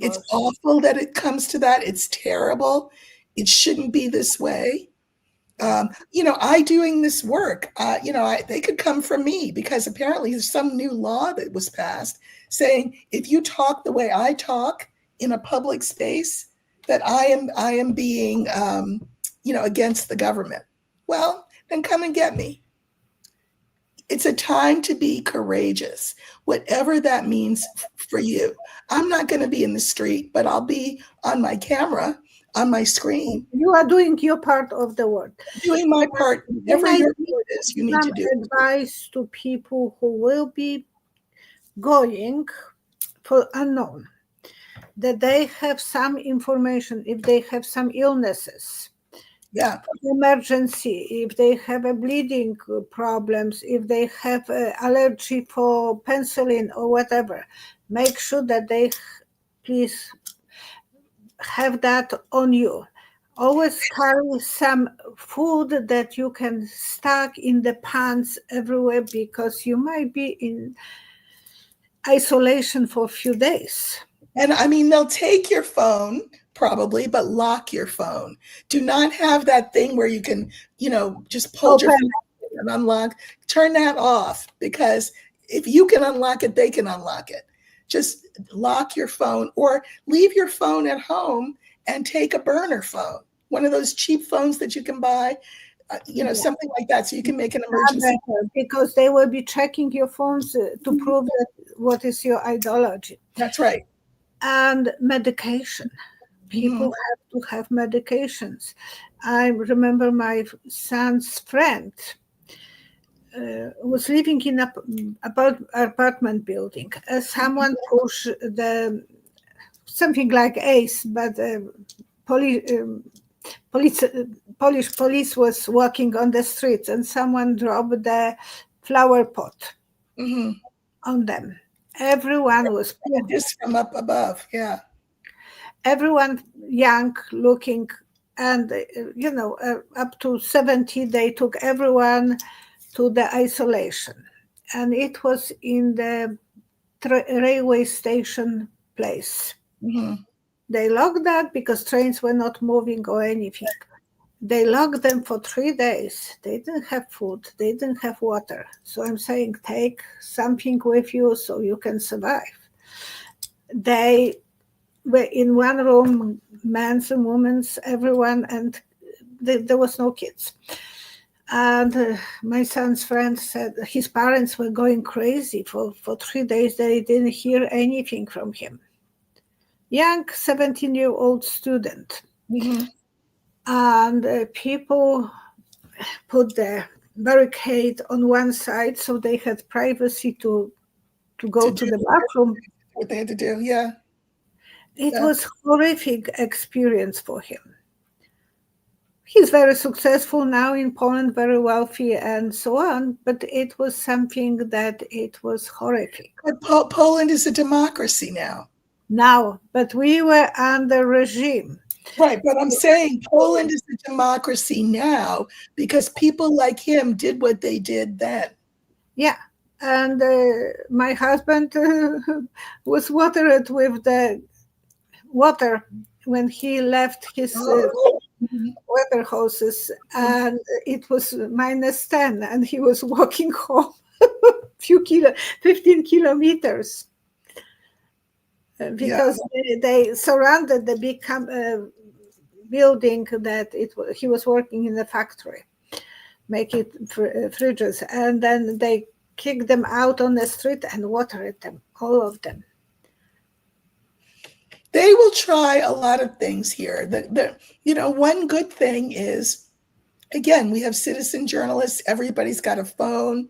Speaker 2: It's awful that it comes to that. It's terrible. It shouldn't be this way. I doing this work, they could come from me, because apparently there's some new law that was passed saying if you talk the way I talk in a public space, that I am being, against the government. Well, then come and get me. It's a time to be courageous, whatever that means for you. I'm not going to be in the street, but I'll be on my camera, on my screen.
Speaker 1: You are doing your part of the work.
Speaker 2: Doing my part, whatever your part is, you need to do.
Speaker 1: Advice to people who will be going for unknown, that they have some information if they have some illnesses.
Speaker 2: Yeah.
Speaker 1: Emergency, if they have a bleeding problems, if they have allergy for penicillin or whatever, make sure that they please have that on you. Always carry some food that you can stack in the pants everywhere, because you might be in isolation for a few days.
Speaker 2: And I mean, they'll take your phone probably, but lock your phone. Do not have that thing where you can, just pull your phone and unlock. Turn that off, because if you can unlock it, they can unlock it. Just lock your phone, or leave your phone at home and take a burner phone, one of those cheap phones that you can buy, something like that, so you can make an emergency.
Speaker 1: Because they will be checking your phones to prove that what is your ideology.
Speaker 2: That's right.
Speaker 1: And medication. People have to have medications. I remember my son's friend was living in an apartment building. Someone pushed something like ACE, but Polish police was walking on the streets, and someone dropped the flower pot on them. Everyone was
Speaker 2: just from up above, yeah.
Speaker 1: Everyone young looking, and up to 70, they took everyone to the isolation, and it was in the railway station place. They locked that because trains were not moving or anything. They locked them for 3 days. They didn't have food, they didn't have water. So I'm saying, take something with you so you can survive. They were in one room, men and women, everyone, and there was no kids. And my son's friend said his parents were going crazy. For 3 days, they didn't hear anything from him. Young 17-year-old student. And people put the barricade on one side so they had privacy to go to the bathroom.
Speaker 2: What they had to do, yeah.
Speaker 1: It was horrific experience for him. He's very successful now in Poland, very wealthy and so on, but it was something that it was horrific.
Speaker 2: But Poland is a democracy now.
Speaker 1: Now, but we were under regime.
Speaker 2: Right, but I'm saying Poland is a democracy now because people like him did what they did then.
Speaker 1: Yeah, and my husband was watered with the water when he left his water hoses, and it was -10, and he was walking home 15 kilometers. Because they surrounded the big building that he was working in the factory, making fridges, and then they kicked them out on the street and watered them, all of them.
Speaker 2: They will try a lot of things here. One good thing is, again, we have citizen journalists. Everybody's got a phone.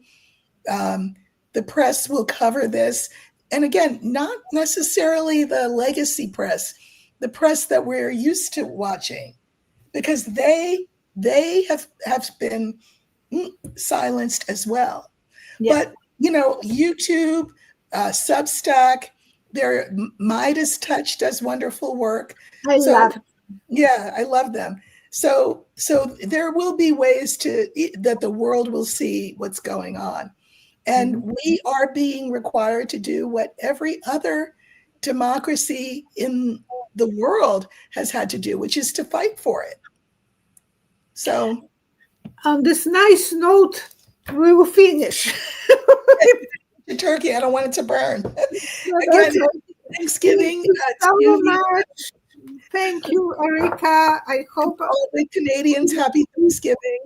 Speaker 2: The press will cover this. And again, not necessarily the legacy press, the press that we're used to watching. because they have been silenced as well.
Speaker 1: Yeah.
Speaker 2: But YouTube, Substack, their Midas Touch does wonderful work.
Speaker 1: I
Speaker 2: So
Speaker 1: love it.
Speaker 2: yeah, I love them. So there will be ways that the world will see what's going on. And we are being required to do what every other democracy in the world has had to do, which is to fight for it. So
Speaker 1: On this nice note, we will finish.
Speaker 2: Turkey, I don't want it to burn.
Speaker 1: Okay.
Speaker 2: Again, Thanksgiving.
Speaker 1: Thank you so much. Thank you, Erika. I hope
Speaker 2: all the Canadians happy Thanksgiving.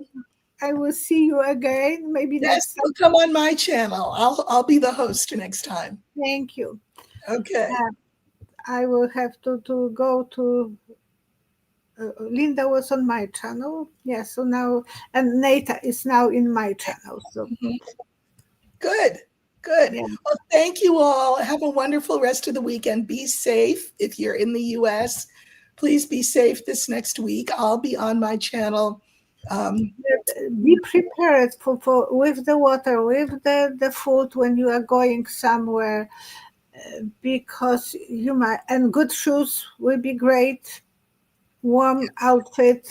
Speaker 1: I will see you again. Maybe next time.
Speaker 2: You'll come on my channel. I'll be the host next time.
Speaker 1: Thank you.
Speaker 2: Okay.
Speaker 1: I will have to go to. Linda was on my channel. Yeah. So now, and Nata is now in my channel. So
Speaker 2: good. Yeah. Well, thank you all. Have a wonderful rest of the weekend. Be safe if you're in the U.S. Please be safe this next week. I'll be on my channel.
Speaker 1: Be prepared for with the water, with the food when you are going somewhere, because you might, and good shoes will be great. Warm outfit.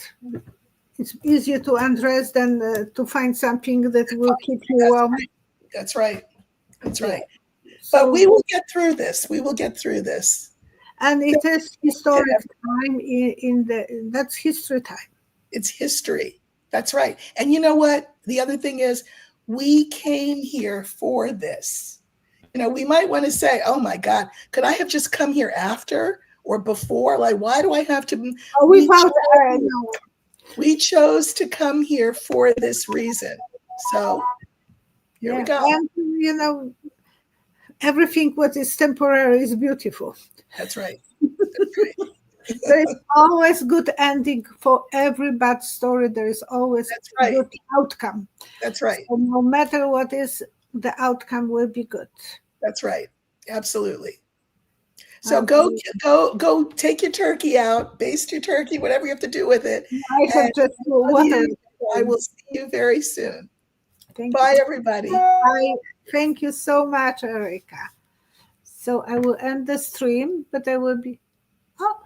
Speaker 1: It's easier to undress than to find something that will keep you warm.
Speaker 2: That's right. But we will get through this. And
Speaker 1: it is historic time that's history time.
Speaker 2: It's history. That's right. And you know what? The other thing is, we came here for this. We might want to say, oh my God, could I have just come here after or before? Like, why do I have to? We chose to come here for this reason. So here we go.
Speaker 1: And, everything what is temporary is beautiful.
Speaker 2: That's right.
Speaker 1: There is always good ending for every bad story. There is always good outcome.
Speaker 2: That's right.
Speaker 1: So no matter what is, the outcome will be good.
Speaker 2: That's right. Absolutely. So go take your turkey out, baste your turkey, whatever you have to do with it. I will see you very soon. Bye, everybody.
Speaker 1: Bye. Thank you so much, Erika. So I will end the stream, but I will be. Oh.